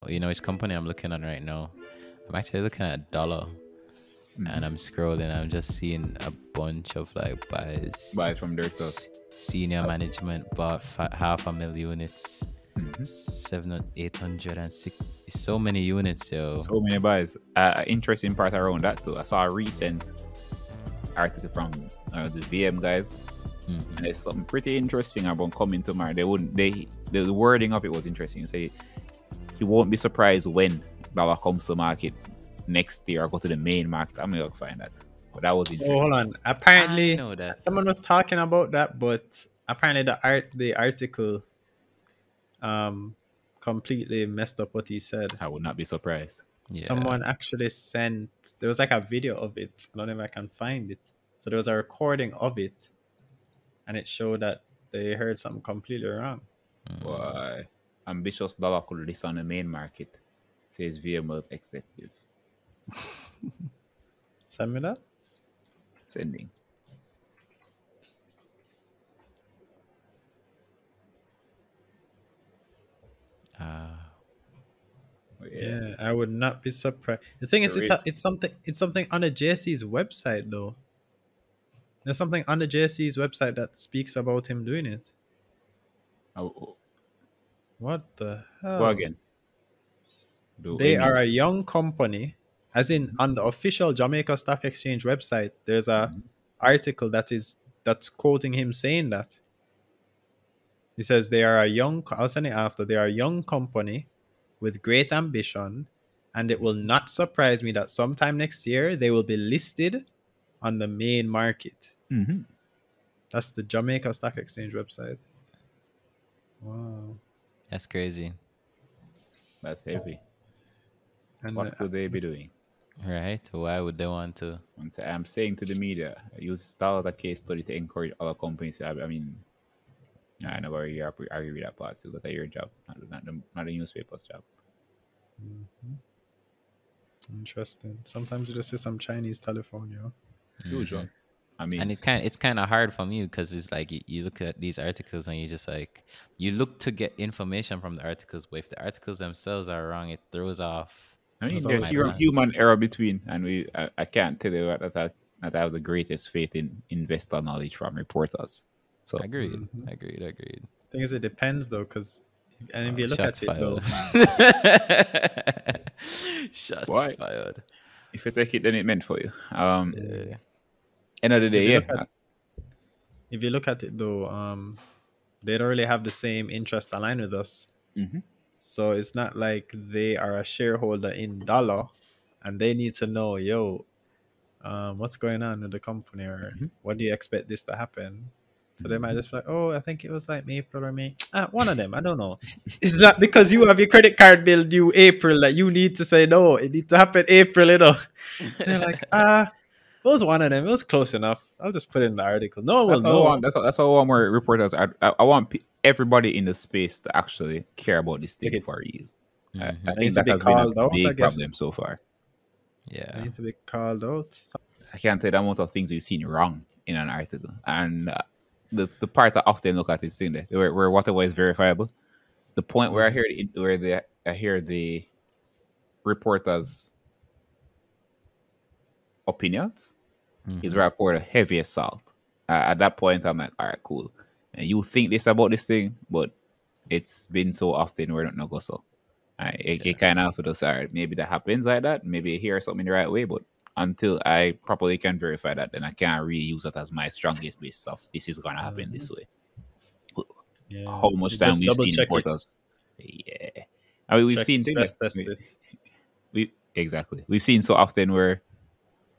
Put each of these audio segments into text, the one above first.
You know which company I'm looking at right now? I'm actually looking at Dollar, and I'm scrolling. I'm just seeing a bunch of like buys. Buys from their stuff. Senior management bought 500,000 units, Mhm. 806. So many units, yo. So many buys. Interesting part around that too. I saw a recent article from the VM guys, and there's something pretty interesting about coming to market. The wording of it was interesting. Say you won't be surprised when dollar comes to market next year or go to the main market. I'm gonna find that. But that was Oh, hold interesting. on. I Apparently, know that. someone was talking about that, but apparently the article completely messed up what he said. I would not be surprised. Yeah. Someone actually sent, there was like a video of it. I don't know if I can find it. So there was a recording of it, and it showed that they heard something completely wrong. Why? Ambitious dollar could list on the main market, says VML executive. Send me that. Sending. Yeah, I would not be surprised. The thing is, it's something on the JC's website though. There's something on the JC's website that speaks about him doing it. Oh, What the go hell? again. They are a young company, as in on the official Jamaica Stock Exchange website. There's a article that's quoting him saying that. He says they are a young. I'll send it after. They are a young company with great ambition, and it will not surprise me that sometime next year they will be listed on the main market. Mm-hmm. That's the Jamaica Stock Exchange website. Wow. That's crazy. That's heavy. And What could they be doing? Right? Why would they want to? I'm saying to the media, use start a case study to encourage other companies. I mean, I never argue with that part. So that's your job, not the newspaper's job. Interesting. Sometimes you just see some Chinese telephone, yo. Usual. I mean, And it's kind of hard for me because it's like you look at these articles and you just like you look to get information from the articles, but if the articles themselves are wrong, it throws off. That's there's always plan. human error between, and I can't tell you that I have the greatest faith in investor knowledge from reporters. So Agreed. Agreed. Thing is, it depends though, because if you look Shots at it though, fired. Shots Why? fired. if you take it, then it meant for you. Yeah. End of the day, yeah. if you look at it though, they don't really have the same interest aligned with us. So it's not like they are a shareholder in Dollar, and they need to know, yo, what's going on with the company, or what do you expect this to happen? So they might just be like, oh, I think it was like April or May. One of them, I don't know. It's not because you have your credit card bill due April that you need to say no. It needs to happen April, you know. They're like, it was one of them. It was close enough. I'll just put it in the article. No one will know. That's all I want more reporters. I want everybody in the space to actually care about this thing for you. I They think need to that be has been called a out, I big guess. problem so far. They Yeah. need to be called out. I can't tell the amount of things we've seen wrong in an article, and the part I often look at is thing there where whatever is verifiable. The point where I hear the reporters' opinions is where I pour the heaviest salt. At that point, I'm like, all right, cool. And you think this about this thing, but it's been so often we're not go so. It kind of have to decide maybe that happens like that. Maybe I hear something the right way, but until I properly can verify that, then I can't really use that as my strongest base of this is gonna happen this way. Yeah. How much You time just we've double seen check it. reporters? Yeah, I mean we've seen things. Stress test it. We've seen so often where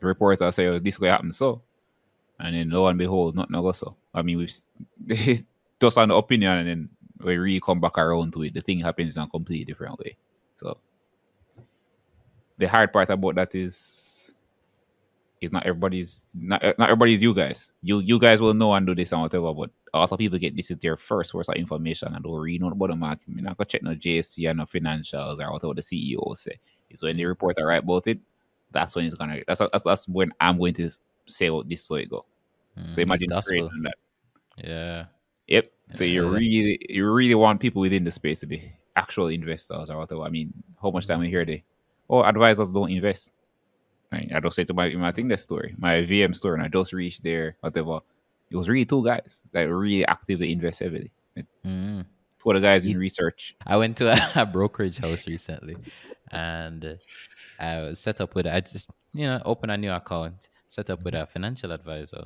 the reporters say, "Oh, this will happen," so, and then lo and behold, not go so. I mean, just on the opinion, and then we really come back around to it. The thing happens in a completely different way. So the hard part about that is not everybody's you guys. You guys will know and do this and whatever, but a lot of people get this is their first source of information and don't really know about the market. I mean, I go check no JSC and no financials or whatever the CEO say. It's when the reporter write about it, that's when it's gonna. That's when I'm going to say, "Oh, this way it go." So imagine trading on that. Yeah. Yep. So you really want people within the space to be actual investors or whatever. I mean, how much time we hear they, oh, advisors don't invest. Right? I just say to my thing that story, my VM story, and I just reached there, whatever. It was really two guys that really actively invest heavily. Like, Mm. two other guys in You, research. I went to a brokerage house recently, and I was set up with. I just open a new account, set up with a financial advisor,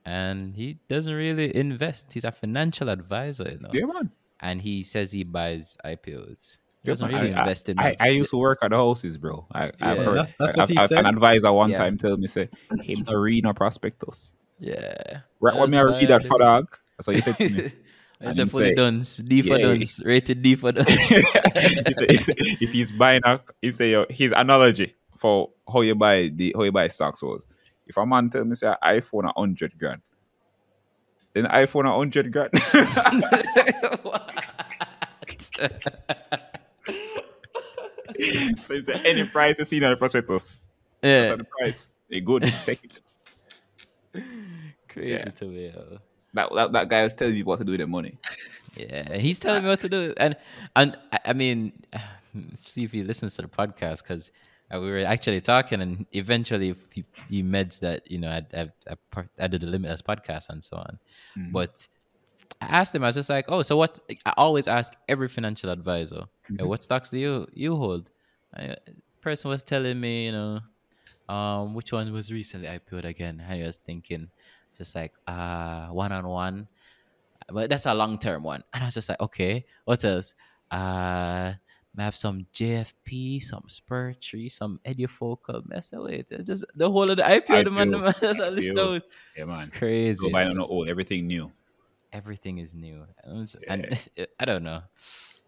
and he doesn't really invest. He's a financial advisor, Yeah, man. and he says he buys IPOs. He Yeah, doesn't man. really invest in I used to work at the houses, bro. I've Yeah, yeah, heard that's what he an said. advisor one yeah, time tell me say him not read no prospectus. yeah. Right when That's me I read that for bad. dog. That's what he said to me. I And said him fully say, duns, D for yeah. duns, rated D for duns. He say, if he's buying a, he say his analogy for how you buy stocks was, if a man tell me say an iPhone 100 grand, then iPhone 100 grand. What? So he say any price you see in the prospectus, that's Yeah, the price. They good, take it. Yeah, crazy to me. Yo. that guy is telling me what to do with the money. Yeah, he's Uh, telling me what to do, and I mean, see if he listens to the podcast because we were actually talking, and eventually he meds that I did the Limitless podcast and so on, mhm, but I asked him, I was just like, oh, so what's? I always ask every financial advisor, hey, mhm. what stocks do you hold? Person was telling me, which one was recently IPO'd again? I was thinking, just like one on one, but that's a long term one. And I was just like, okay, what else? I have some JFP, some Spur Tree, some Edufocal. I said, wait, just the whole of the It's IPO, the man, IPO, that's a list IPO. out. Yeah, man. Go Crazy. buy no old, everything new. Everything is new. Yeah. And I don't know.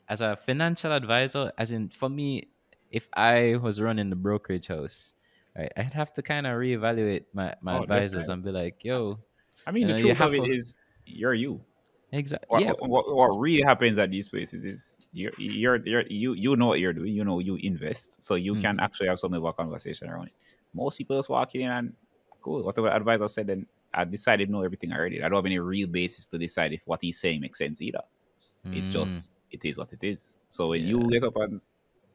As a financial advisor, as in for me, if I was running the brokerage house, right, I'd have to kind of reevaluate my Oh, advisors definitely. and be like, yo, I mean, the you truth of have it to is, you're you. exactly, What, yeah. what really happens at these places is you know what you're doing. You know you invest, so you can Hmm. actually have some of a conversation around it. Most people just walk in and cool. Whatever advisor said, then I decided to know everything already. I don't have any real basis to decide if what he's saying makes sense either. It's Mm, just it is what it is. So when yeah, you get up and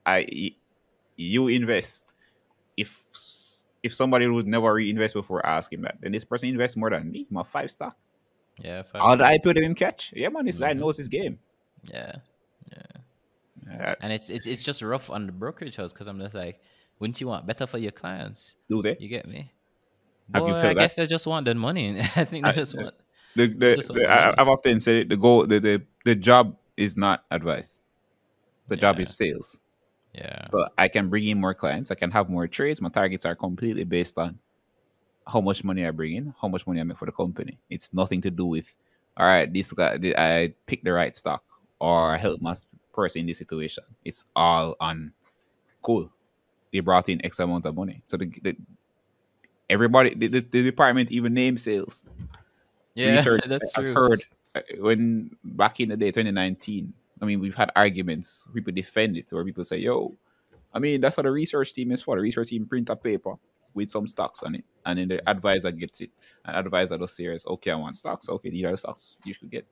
I you invest, if somebody would never reinvest before asking that, then this person invests more than me. My 5 stock. yeah, All the facts. IPO didn't catch. Yeah, man, this guy Hmm. knows his game. Yeah, yeah. Uh, And it's just rough on the brokerage house because I'm just like, wouldn't you want better for your clients? do they? You get me? Have you Boy, I felt that? guess they just want their money. I think they I, just want they just want the I've money. often said it, the goal, the job is not advice. The job is Yeah, sales. yeah. So I can bring in more clients. I can have more trades. My targets are completely based on how much money I bring in, how much money I make for the company. It's nothing to do with, all right, this guy, did I pick the right stock or I help my person in this situation. It's all on cool. They brought in X amount of money. So everybody, the department even name sales Yeah, research. that's I've true. heard when back in the day, 2019. I mean, we've had arguments. People defend it, or people say, "Yo, I mean, that's what the research team is for. The research team print a paper with some stocks on it, and then the advisor gets it. And advisor does serious. Okay, I want stocks. Okay, these are the stocks you should get.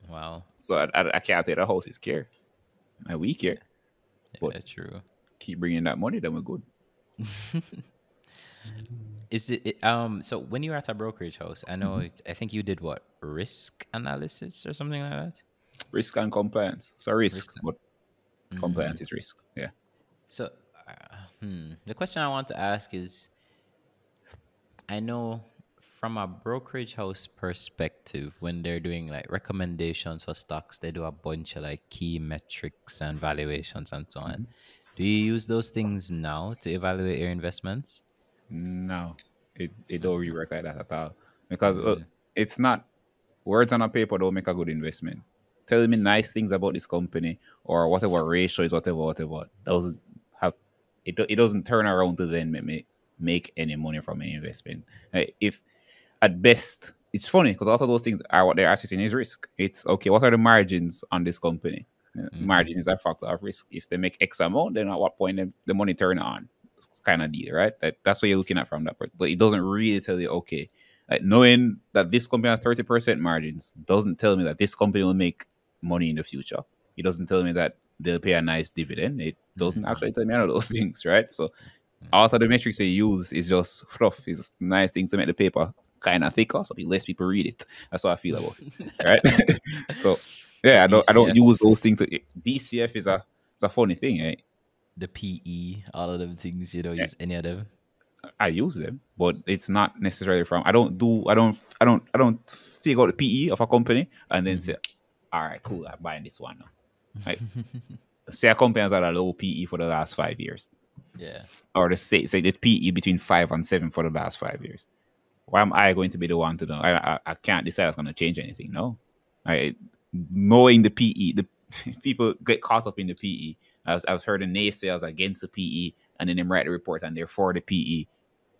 Wow. So I can't take the houses care, and we care, but Yeah, true. keep bringing that money, then we're good. Is so when you were at a brokerage house, Mhm. I think you did what? Risk analysis or something like that? Risk and compliance. So risk, Risk. but Mm. compliance is risk. Yeah. So, the question I want to ask is I know from a brokerage house perspective, when they're doing like recommendations for stocks, they do a bunch of like key metrics and valuations and so on. Mhm. Do you use those things now to evaluate your investments? No, it don't really Mm, work like that at all. Because mm, it's not words on a paper don't make a good investment. Telling me nice things about this company or whatever ratio is whatever doesn't have it doesn't turn around to then make any money from an investment. If at best, it's funny because a lot of those things are what they're assessing is risk. It's okay, what are the margins on this company? mm-hmm. Margin is a factor of risk. If they make X amount, then at what point the money turn on? Kind of deal, right? That's what you're looking at from that point. But it doesn't really tell you, okay, like knowing that this company has 30% margins doesn't tell me that this company will make money in the future. It doesn't tell me that they'll pay a nice dividend. It doesn't Mm-hmm. actually tell me any of those things, right? So all Mm-hmm. of the metrics they use is just fluff. It's nice things to make the paper kind of thicker, so less people read it. That's how I feel about it, right? So The yeah, I don't use DCF, those things. DCF is a it's a funny thing, eh? the PE, all of them things. You don't Yeah, use any of them. I use them, but it's not necessarily from. I don't figure out the PE of a company and then Mm-hmm. say, all right, cool, I'm buying this one now. Right? Say a company has had a low PE for the last 5 years, Yeah. or say the PE between 5 and 7 for the last 5 years. Why am I going to be the one to know? I can't decide it's going to change anything. No, I knowing the PE, the people get caught up in the PE. I've heard the naysayers against the PE, and then they write the report and they're for the PE.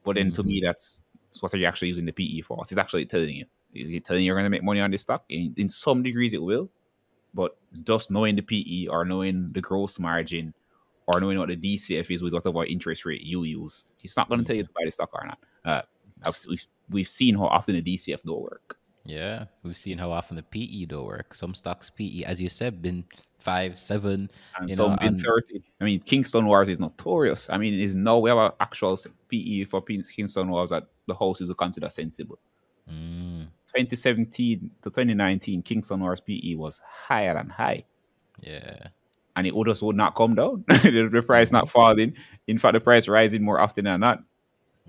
But then to Mm-hmm. me, that's what are you actually using the PE for? It's actually telling you. It's telling you you're going to make money on this stock. In some degrees, it will. But just knowing the PE or knowing the gross margin or knowing what the DCF is with whatever interest rate you use, it's not going to tell you Mm-hmm. to buy the stock or not. We've seen how often the DCF don't work. Yeah, we've seen how often the PE don't work. Some stocks PE, as you said, been 5, 7. And You know, some been and 30. I mean, Kingston Wharves is notorious. I mean, is now we have an actual PE for Kingston Wharves that the houses will consider sensible. mm, 2017 to 2019, Kingston Wharves PE was higher than high. yeah. And it just would not come down. The price Mm-hmm. not falling. In fact, the price rising more often than not.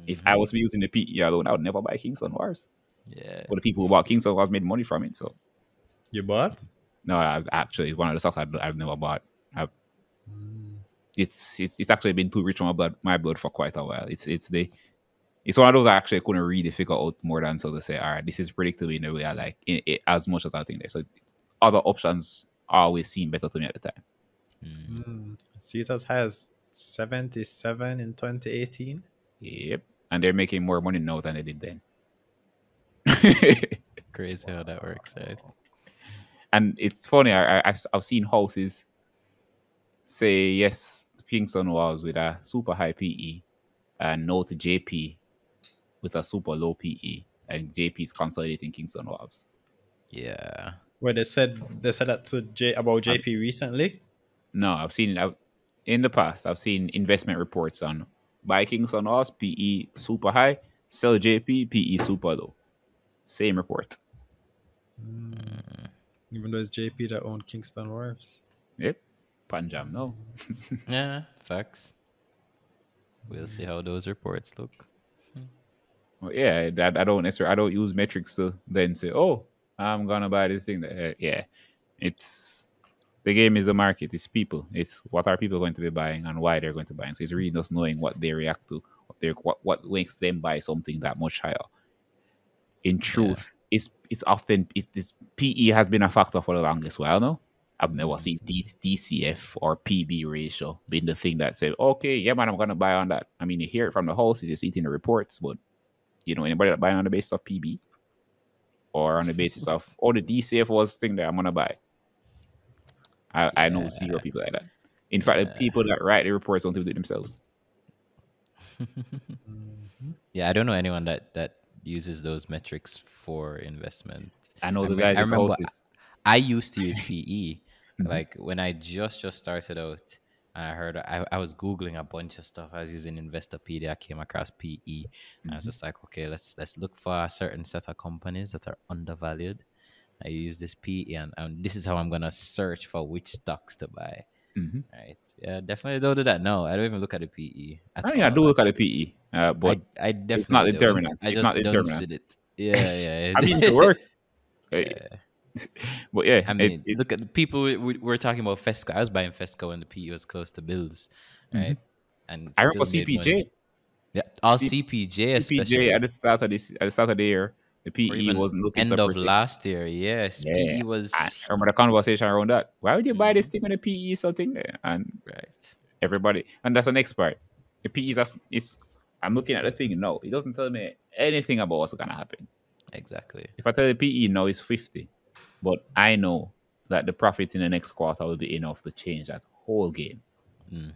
If I Mm-hmm. was using the PE alone, I would never buy Kingston Wharves. Yeah. But the people who bought Kingston Wharves made money from it. So You bought? no, actually one of the stocks I've never bought. I've, Mm. it's actually been too rich for my blood for quite a while. It's one of those I actually couldn't really figure out more than so to say, all right, this is predictable in a way I like it as much as I think there. So other options always seem better to me at the time. Mm. Mm. Cetus has 77 in 2018. Yep. And they're making more money now than they did then. Crazy how that works, right? And it's funny, I've seen houses say yes to Kingston Walls with a super high PE and no to JP with a super low PE. And JP is consolidating Kingston Walls. Yeah. Where they said that to about I've, JP recently. no, I've seen it in the past. I've seen investment reports on buy Kingston Walls, PE super high, sell JP, PE super low. Same report. Mm. Even though it's JP that owned Kingston Wharves. Yep. Panjam, no. Yeah, facts. We'll see how those reports look. Well, yeah, I don't use metrics to then say, oh, I'm gonna buy this thing. Yeah, it's the game is the market. It's people. It's what are people going to be buying and why they're going to buy. So it's really just knowing what they react to, what makes them buy something that much higher. In Yeah. truth, it's often this PE has been a factor for the longest while now. I've never Mm. seen DCF or PB ratio being the thing that said, okay, yeah, man, I'm gonna buy on that. I mean, you hear it from the houses, you see it in the reports, but anybody that buying on the basis of PB or on the basis of, oh, the DCF was the thing that I'm gonna buy. I know zero Yeah. people like that. In fact, the Yeah. people that write the reports don't do it themselves. Mhm. Yeah, I don't know anyone that uses those metrics for investment. I know I the mean, guys I in the remember houses. I used to use PE. Hmm. Like when I just started out, and I heard I was googling a bunch of stuff. I was using Investopedia. I came across PE, and I was Hmm. just like, okay, let's look for a certain set of companies that are undervalued. I use this PE, and this is how I'm gonna search for which stocks to buy. Hmm. Right? Yeah, definitely don't do that. No, I don't even look at the PE at I mean, I do all. look at the PE, but I it's definitely not don't. determinant. I It's not just don't see determinant. it. Yeah, I mean, if it yeah. works, eh, Yeah. but yeah, I mean, look at the people we're talking about Fesco. I was buying Fesco when the PE was close to bills, right? mhm. And I remember still made money. CPJ. Yeah, all C- CPJ CPJ especially, at the start of the year, the or PE even wasn't looking so end of pretty. last year. Yes, Yeah, PE I was remember the conversation around that. Why would you buy this mhm, thing when the PE is something there? And right. everybody, and that's the next part. The PE is it's. I'm looking at the thing. No, it doesn't tell me anything about what's gonna happen. Exactly. If I tell the PE now is 50, but I know that the profit in the next quarter will be enough to change that whole game, Hmm.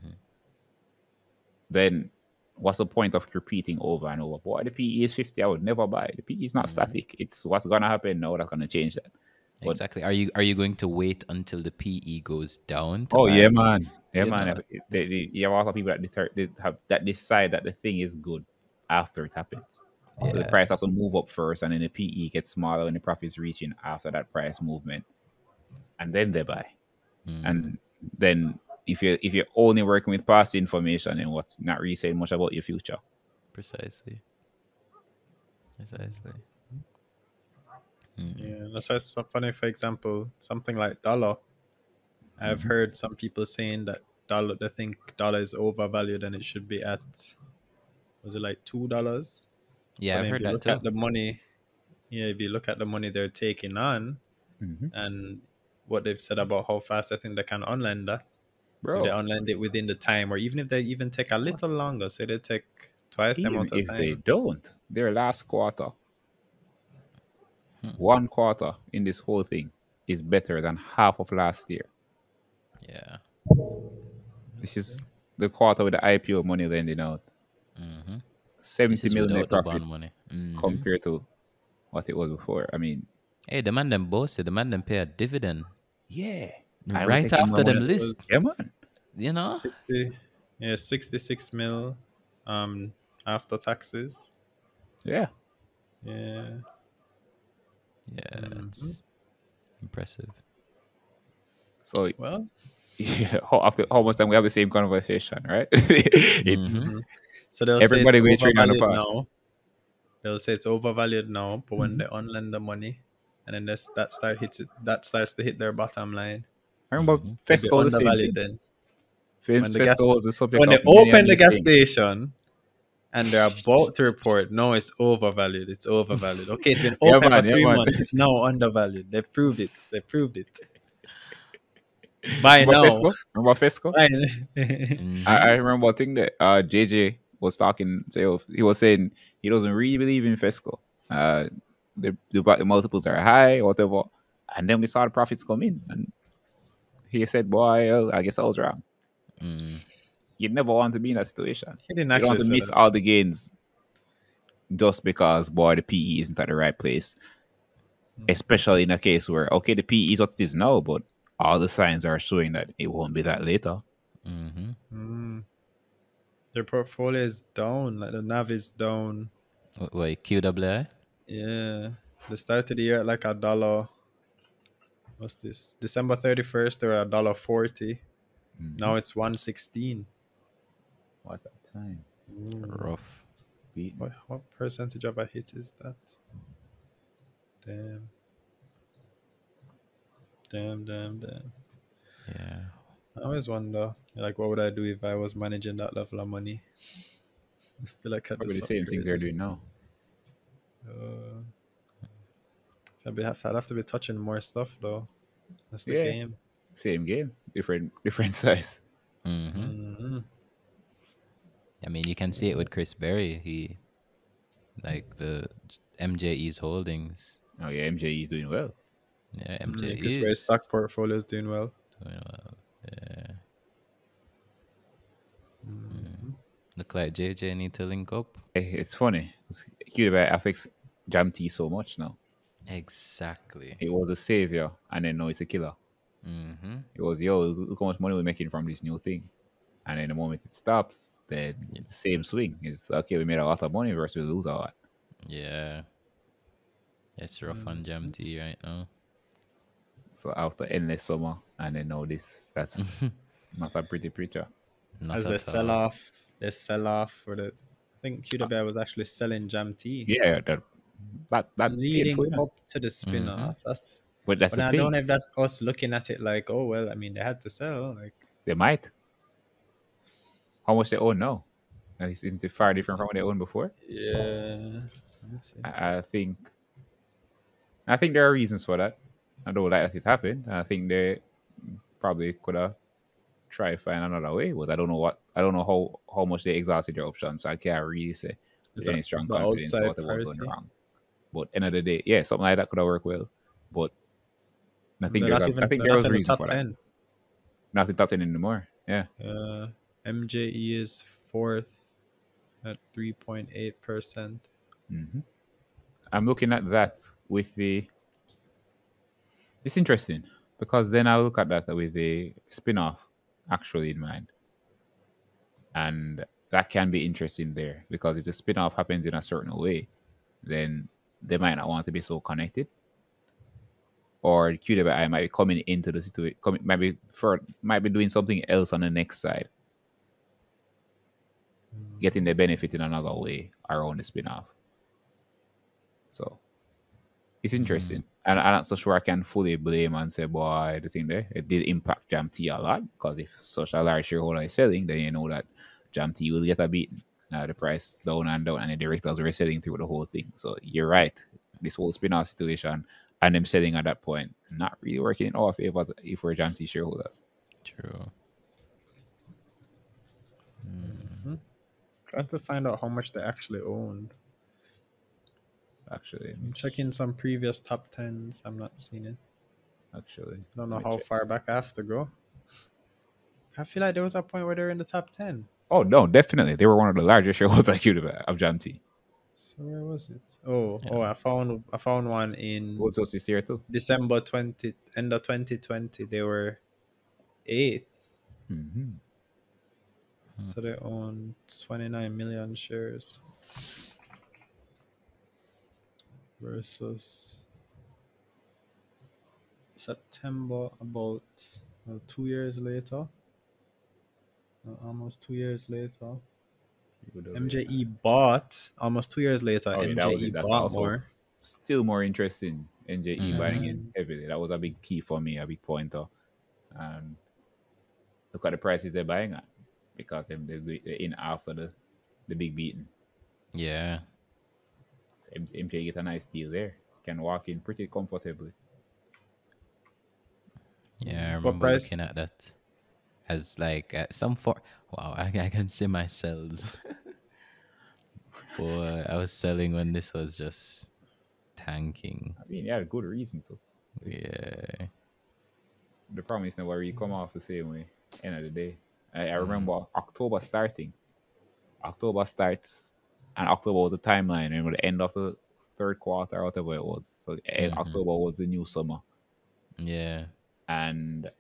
then what's the point of repeating over and over? Boy, the PE is 50, I would never buy. The PE is not Hmm. static. It's what's gonna happen now that's gonna change that. But Exactly. Are you going to wait until the PE goes down to oh yeah, buy? man, yeah, You man. know. You have a lot of people that that decide that the thing is good after it happens. So the Yeah. price has to move up first, and then the PE gets smaller when the profits reaching after that price movement, and then they buy. Mm, And then if you're only working with past information and what's not really saying much about your future. precisely. Precisely. Mm, Yeah, that's why it's so funny. For example, something like dollar. I've Hmm. heard some people saying that dollar. They think dollar is overvalued and it should be at, was it like $2? But yeah, I've then if heard you that look too. at the money, yeah, if you look at the money they're taking on Hmm. and what they've said about how fast I think they can unlend that, if they Bro, unlend it within the time, or even if they even take a little longer, say they take twice the even amount of if they time. don't, their last quarter, Hmm. 1 quarter in this whole thing is better than half of last year. Yeah. This Let's is see. the quarter with the IPO money lending out. Hmm. This 70 is million net without the profit bond money. Hmm. compared to what it was before. I mean, Hey, the man them boasted. The man them pay a dividend yeah. And we're right taking more after money. them Yeah, it list. was Yeah, man. 60, yeah, 66 mil um after taxes. Yeah. Yeah. Yeah, Hmm. it's impressive. So, Well, yeah, after how much time we have the same conversation, right? It's Hmm. mhm. So they'll say it's everybody going to trade on the overvalued past. now. They'll say it's overvalued now, but when Mhm. they unlend the money, and then that starts to hit their bottom line. I remember Hmm. They'll be Fesco the same undervalued thing. then. When the gas, Fesco was the so subject when they of many open and the gas listing. station and they're about to report, no, it's overvalued. It's overvalued. Okay, it's been Yeah, open for man. Yeah, three man. months. It's now undervalued. They proved it. They proved it. Buy Remember now. Fesco? Remember Fesco? Buy. I Hmm. remember one thing that JJ was talking. So he was saying he doesn't really believe in Fesco. Uh, the multiples are high, or whatever. And then we saw the profits come in, and he said, "Boy, I guess I was wrong." Mm. You never want to be in that situation. He didn't You don't want actually to say miss that. all the gains just because, boy, the PE isn't at the right place. Mm. Especially in a case where, okay, the PE is what it is now, but all the signs are showing that it won't be that later. Hmm. Mm. Their portfolio is down. Like the NAV is down. Wait, QWI? Yeah. They started the year at like a dollar. What's this? December 31st, they were $1.40. Hmm. Now it's 116. What a time. Ooh. Rough. Beaten. What percentage of a hit is that? Damn. Damn, damn, damn. Yeah. I always wonder, like, what would I do if I was managing that level of money? I feel like I'd do Probably the some same things crazy they're doing stuff. now. Uh, I'd have to be touching more stuff, though. That's the Yeah, game. same game, different size. Hmm. Hmm. I mean, you can see it with Chris Berry. He like the MJE's holdings. Oh yeah, MJE is doing well. Yeah, Yeah, because my MJE's stock portfolio is doing well. doing well. Yeah. Hmm. Look like JJ need to link up. It's funny. QDB affects Jam T so much now. Exactly. It was a savior, and then now it's a killer. Mm-hmm. It was, yo, look how much money we're making from this new thing. And then the moment it stops, then Yeah. the same swing. It's okay, we made a lot of money versus we lose a lot. Yeah. It's rough on Jam Hmm. T right now. So after endless summer, and then now this, that's not a pretty picture. Not As they at sell all. off, for the. I think QWI was actually selling Jam Tea Yeah, that painful, leading you know. up to the Mm-hmm. spin-off. That's, But that's but the I don't thing. know if that's us looking at it like, oh well, I mean they had to sell. Like, They might. How much they own now? And isn't it far different from what they owned before? yeah. Let me see. I think there are reasons for that. I don't like that it happened. I think they probably could have tried to find another way, but I don't know how much they exhausted their options. So I can't really say Is with that any strong the confidence outside what was going party? wrong. But end of the day, yeah, something like that could have worked well. But I think They're there not was in the reason top for that. 10. Not in top 10 anymore. Yeah. MJE is fourth at 3.8%. I'm looking at that with the It's interesting because then I look at that with a spin-off actually in mind, and that can be interesting there because if the spin-off happens in a certain way, then they might not want to be so connected, or QWI might be coming into the situation, might be doing something else on the next side, getting the benefit in another way around the spin-off. So it's interesting. And I'm not so sure I can fully blame and say, boy, the thing there, it did impact Jam T a lot. Because if such a large shareholder is selling, then you know that Jam T will get a beating. Now the price down and down, and the directors were selling through the whole thing. So you're right. This whole spin-off situation and them selling at that point, not really working in our favor if we're Jam T shareholders. True. Mhm. Trying to find out how much they actually owned. Actually, I'm checking some previous top tens. I'm not seeing it. I don't let know me how check. far back I have to go. I feel like there was a point where they're in the top 10. Oh no, definitely. They were one of the largest shareholders of Jam T. So where was it? Oh, Yeah. I found one It in was just this year too. December 20, end of 2020. They were eighth. Mm-hmm. So they own 29 million shares versus September, about 2 years later. Almost 2 years later. MJE bought almost 2 years later. Oh yeah, that was MJE it. That's bought also more. still more interesting. NJE buying in And heavily. That was a big key for me, a big pointer. And look at the prices they're buying at because they're in after the big beating. Yeah. MJ get a nice deal there. Can walk in pretty comfortably. Yeah. I what remember price? looking at that as like at some for. Wow, I can see my cells. Boy, I was selling when this was just tanking. I mean, yeah, good reason to. Yeah. The problem is never really come off the same way. End of the day, I remember October starting. October starts, and October was the timeline. Remember the end of the third quarter, or whatever it was. So October was the new summer, Yeah. and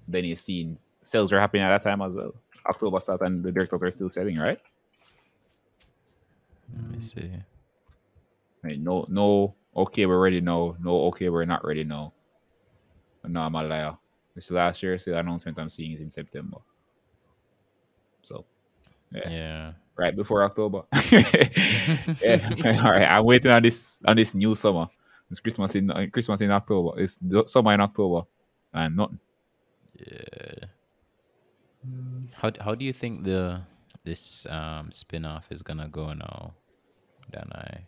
then you seen sales were happening at that time as well. October started, and the directors are still selling, right? Let me see. Right, no, no. Okay, we're ready now. No, okay, we're not ready now. No, I'm a liar. This last year, the announcement I'm seeing is in September. So yeah, Yeah. right before October. Yeah, all right. I'm waiting on this new summer. It's Christmas in October. It's summer in October, and nothing. Yeah. Mm, How do you think this spin-off is gonna go now, Danai?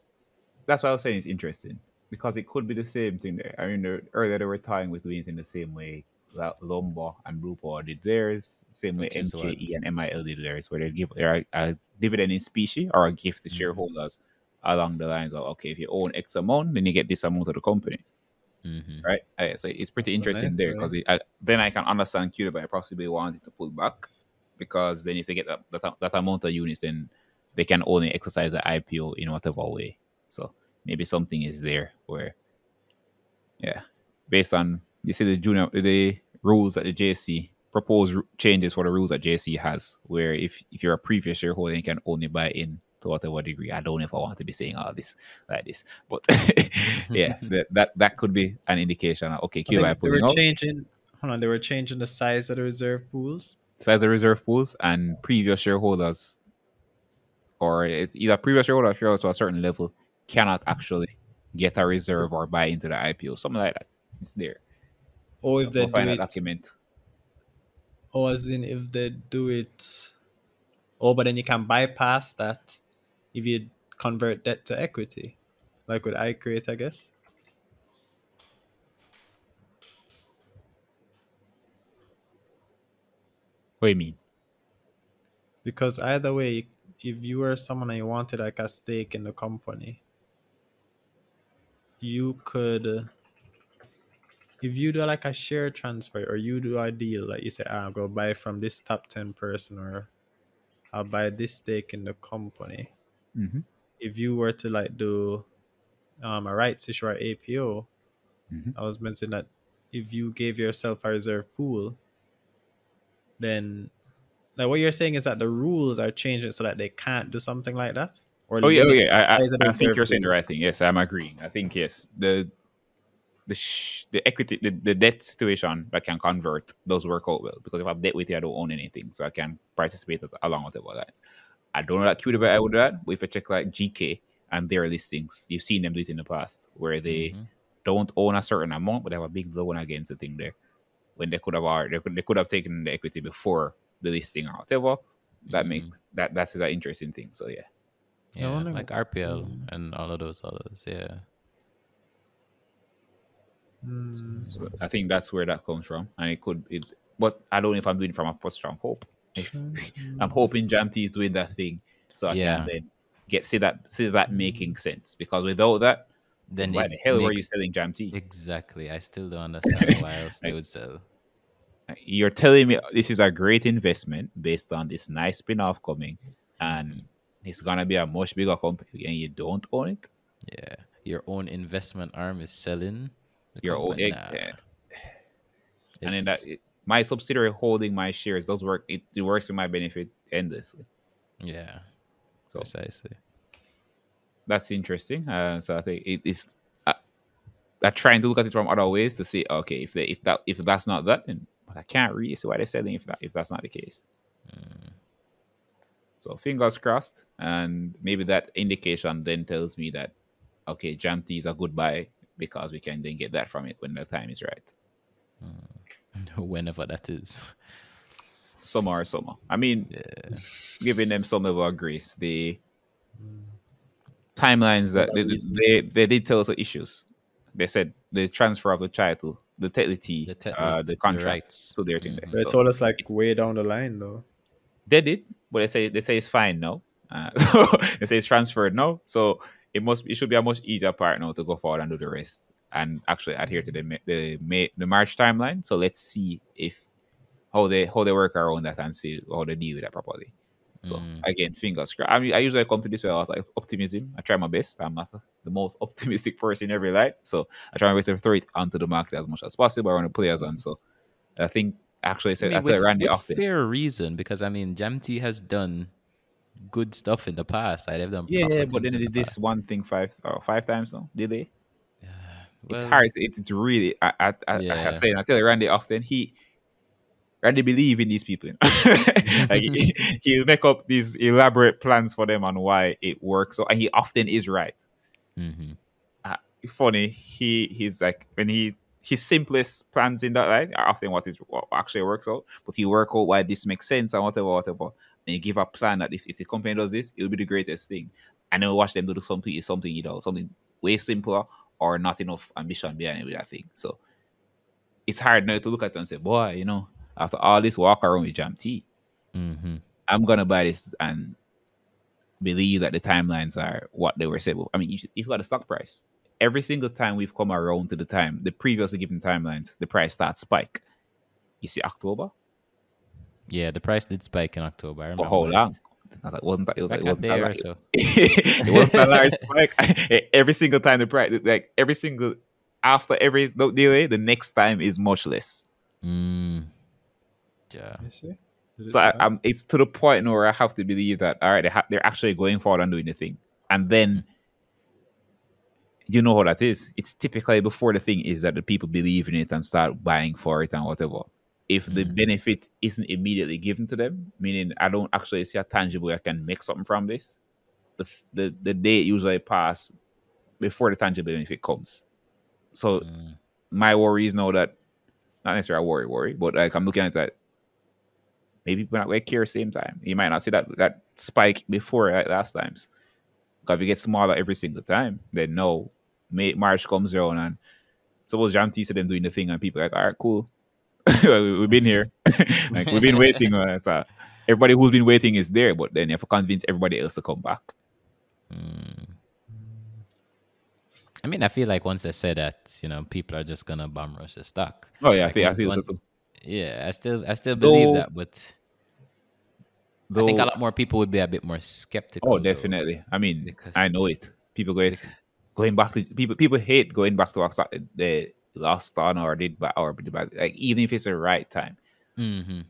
That's why I was saying it's interesting because it could be the same thing there. I mean, earlier they were tying with doing it in the same way that Lumber and Blue Power did theirs, same way Which is what? MJE and MIL did theirs, where they give a dividend in specie or a gift to shareholders along the lines of, okay, if you own X amount, then you get this amount of the company, Mm-hmm. right? So it's pretty that's a interesting nice there way. because then I can understand Cuba possibly wanting to pull back because then if they get that amount of units, then they can only exercise the IPO in whatever way. So maybe something is there where, yeah, based on you see the rules that the JC proposed changes for the rules that JC has, where if you're a previous shareholder, you can only buy in to whatever degree. I don't know if I want to be saying all this like this, but yeah, that could be an indication. Of, okay, I QBI think they pulling were out. changing. Hold on, they were changing the size of the reserve pools. Size of reserve pools and previous shareholders, or it's either previous shareholder or shareholders to a certain level, cannot actually get a reserve or buy into the IPO, something like that. It's there. Or I if have they to do find that it, document. or as in if they do it, oh, but then you can bypass that if you convert debt to equity, like with iCreate, I guess. What do you mean? Because either way, if you were someone and you wanted like a stake in the company, you could, if you do like a share transfer or you do a deal, like you say, I'll go buy from this top 10 person or I'll buy this stake in the company. Mm-hmm. If you were to like do a rights issue or APO, Mhm. I was mentioning that if you gave yourself a reserve pool, then like what you're saying is that the rules are changing so that they can't do something like that or Oh yeah, oh limits the yeah. size of the I think reserve you're saying the pool. right thing. Yes, I'm agreeing. I think yes, the equity, the debt situation that can convert does work out well because if I have debt with you, I don't own anything, so I can participate along whatever lines. I don't know that Qt I would do that, but if I check like GK and their listings, you've seen them do it in the past where they Mm-hmm. don't own a certain amount, but they have a big loan against the thing there when they could have already, they could have taken the equity before the listing or whatever. That Mm-hmm. makes that is an interesting thing. So yeah. I Yeah, wonder. like RPL and all of those others. Yeah. Mm, So I think that's where that comes from, and but I don't know if I'm doing it from a posture of hope. If trying to I'm hoping Jamty is doing that thing, so I can Yeah. then see that making sense. Because without that, then Then why it the hell were you makes selling Jamty? exactly. I still don't understand why else they Like would sell. you're telling me this is a great investment based on this nice spin-off coming, Mm-hmm. and it's gonna be a much bigger company, and you don't own it. Yeah. Your own investment arm is selling the Your own, company. Nah. and then It's my subsidiary holding my shares does work. It works in my benefit endlessly. yeah, So precisely. that's interesting. So I think it's uh, I'm trying to look at it from other ways to see okay if that's not that, then but I can't really see why they're selling if that's not the case. So fingers crossed, and maybe that indication then tells me that okay, Jamty is a good buy because we can then get that from it when the time is right. Whenever that is. Summer or summer. I mean, Yeah. giving them some level of grace. The timelines what that are reasons? they did tell us the issues. They said the transfer of the title, the technically, the The contract, rights. so they're thing there. Mm-hmm. They So told us like it, way down the line though. they did, but they say it's fine now. So they say it's transferred now. So it should be a much easier part now to go forward and do the rest and actually adhere to the March timeline. So let's see if how they work around that and see how they deal with that properly. So Mm. again, fingers crossed. I mean, I usually come to this with a lot of like optimism. I try my best. I'm not the most optimistic person in every life, so I try my best to throw it onto the market as much as possible around the players on. So I think actually I I mean, tell Randy with often. fair reason, because I mean, Jamty has done good stuff in the past. Like, they've done Yeah, proper but then things they in the did this past. one thing five times now. Did they? It's Well, hard. It's really. I yeah. say, and I tell Randy often. Randy believe in these people. Like he'll make up these elaborate plans for them on why it works. So and he often is right. Mm-hmm. Funny, he's like when his simplest plans in that line are often what actually works out. But he work out why this makes sense and whatever. And you give a plan that if the company does this, it'll be the greatest thing. And then we watch them do something something way simpler or not enough ambition behind it with that thing. So it's hard now to look at it and say, boy, after all this walk around with Jam T, Mm-hmm. I'm gonna buy this and believe that the timelines are what they were said. I mean, if you got a stock price, every single time we've come around to the previously given timelines, the price starts spike. You see October, Yeah, the price did spike in October. I but how remember that. long? It's not, it wasn't. It was. It Like a wasn't a day lot. or so. It wasn't a large spike. Every single time the price, like every single after every delay, the next time is much less. Mm, yeah. You see? Did it So spike? it's to the point where I have to believe that all right, they're actually going forward and doing the thing, and then you know how that is. It's typically before the thing is that the people believe in it and start buying for it and whatever. If the Mm, benefit isn't immediately given to them, meaning I don't actually see a tangible I can make something from this, the day it usually pass before the tangible benefit comes. So mm, my worry is now that not necessarily a worry, but like I'm looking at that maybe we're not going to care same time. You might not see that spike before like last times. Because if it gets smaller every single time, then no, March comes around and suppose Jam T said them doing the thing and people are like, all right, cool. We've been here. Like we've been waiting. So everybody who's been waiting is there, but then you have to convince everybody else to come back. mm. I mean, I feel like once they say that, people are just gonna bomb rush the stock. Oh yeah, Like I once feel so one, too. yeah, I still believe Though that, but I think a though lot more people would be a bit more oh skeptical though, definitely. I mean, because I know it. People go because going back to people hate going back to what the last on or did back or did back, like even if it's the right time. Mm-hmm.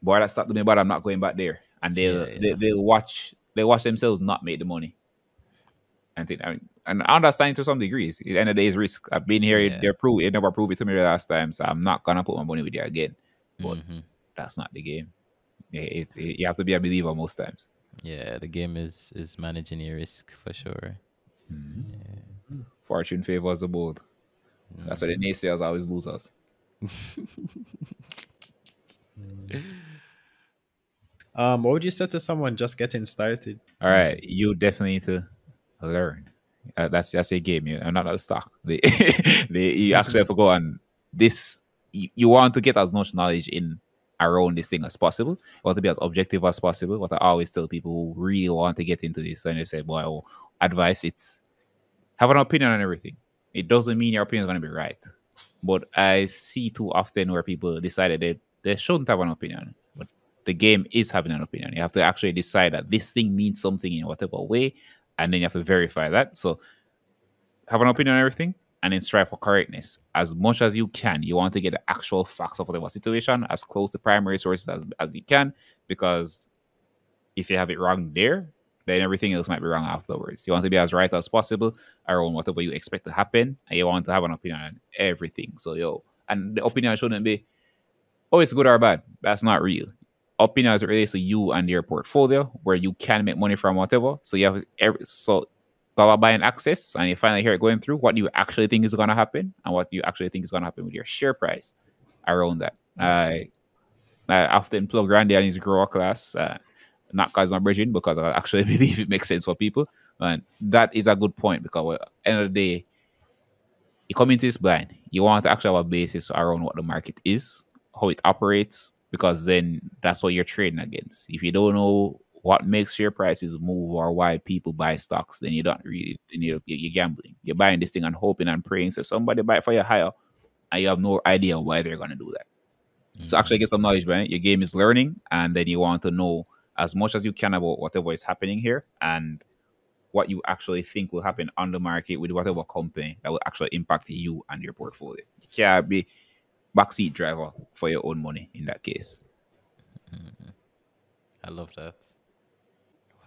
Boy, that stopped me, but I'm not going back there. And Yeah, yeah. they'll watch themselves not make the money. And think, I mean, and I understand to some degrees. At the end of the day, it's risk. I've been here, Yeah. they prove it never proved it to me the last time, so I'm not gonna put my money with you again. But Mm-hmm. that's not the game. You have to be a believer most times. Yeah, the game is managing your risk for sure. Fortune favors the bold. That's why the naysayers always lose us. What would you say to someone just getting started? All right, you definitely need to learn. That's a game. I'm not a stock. You actually have to go on this. You want to get as much knowledge in around this thing as possible. You want to be as objective as possible. What I always tell people who really want to get into this, and they say, "Well, advice, it's have an opinion on everything. It doesn't mean your opinion is going to be right." But I see too often where people decided that they shouldn't have an opinion. But the game is having an opinion. You have to actually decide that this thing means something in whatever way, and then you have to verify that. So have an opinion on everything and then strive for correctness as much as you can. You want to get the actual facts of whatever situation as close to primary sources as you can, because if you have it wrong there, then everything else might be wrong afterwards. You want to be as right as possible around whatever you expect to happen, and you want to have an opinion on everything. So, and the opinion shouldn't be, oh, it's good or bad. That's not real. Opinion as it relates to you and your portfolio, where you can make money from whatever. So you have dollar buying access, and you finally hear it going through what you actually think is going to happen, and what you actually think is going to happen with your share price around that. I often plug Randy and his grower class, not because my bridging, because I actually believe it makes sense for people. And that is a good point, because at the end of the day, you come into this blind. You want to actually have a basis around what the market is, how it operates, because then that's what you're trading against. If you don't know what makes share prices move or why people buy stocks, then you don't really, then you're gambling. You're buying this thing and hoping and praying. So somebody buy it for you higher, and you have no idea why they're going to do that. So actually get some knowledge behind it. Your game is learning, and then you want to know as much as you can about whatever is happening here and what you actually think will happen on the market with whatever company that will actually impact you and your portfolio. You can't be backseat driver for your own money in that case. I love that.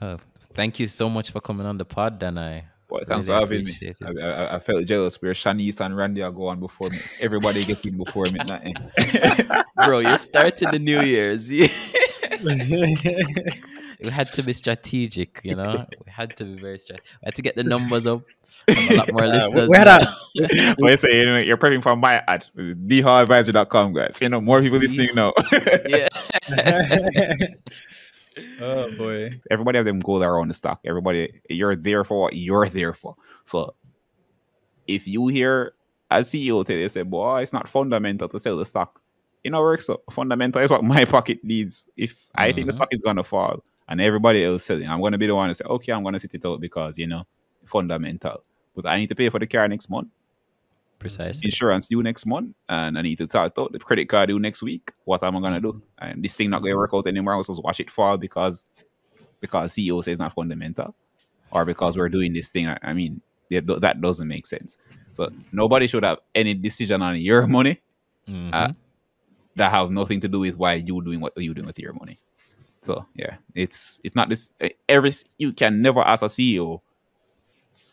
Well, thank you so much for coming on the pod, Dan. I Well, thanks really for having me. appreciate it. I felt jealous where Shanice and Randy are going before me. Everybody get in before me. Nothing. Bro, you're starting the New Year's. We had to be strategic, you know. We had to be very strategic. We had to get the numbers up. Have a lot more listeners Where now. that? What you say? You're prepping for my ad, dhalladvisor.com, guys. More people listening now. Yeah. Oh boy. Everybody have them goals around the stock. Everybody, you're there for what you're there for. So if you hear a CEO tell you, say, boy, it's not fundamental to sell the stock. You know, work so fundamental is what my pocket needs. If I think the stock is gonna fall and everybody else selling, I'm gonna be the one to say, okay, I'm gonna sit it out because fundamental. But I need to pay for the car next month. Precisely. Insurance due next month, and I need to talk out the credit card due next week. What am I gonna do? And this thing not gonna work out anymore. I'm supposed to watch it fall because CEO says it's not fundamental, or because we're doing this thing. I mean, that doesn't make sense. So nobody should have any decision on your money that have nothing to do with why you doing what you're doing with your money. So yeah, it's not this. You can never ask a CEO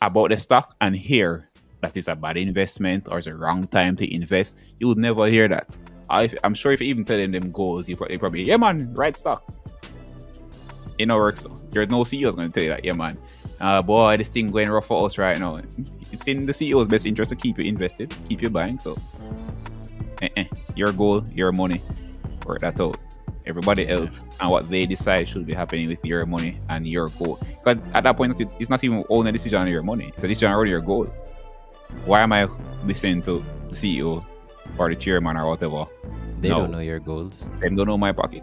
about the stock and hear that it's a bad investment or it's a wrong time to invest. You would never hear that. I'm sure if you even telling them goals, you probably, yeah man, right stock. It no works. So there's no CEO is going to tell you that, yeah man, boy, this thing going rough for us right now. It's in the CEO's best interest to keep you invested, keep you buying. So your goal, your money, work that out. Everybody else and what they decide should be happening with your money and your goal. Because at that point, it's not even only a decision on your money. It's a decision on your goal. Why am I listening to the CEO or the chairman or whatever? They don't know your goals. They don't know my pocket.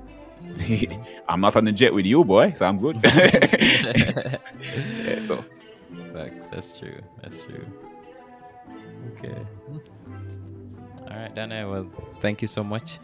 I'm not on the jet with you, boy, so I'm good. Yeah, so. Facts. That's true. Okay. All right, Danhai. Well, thank you so much.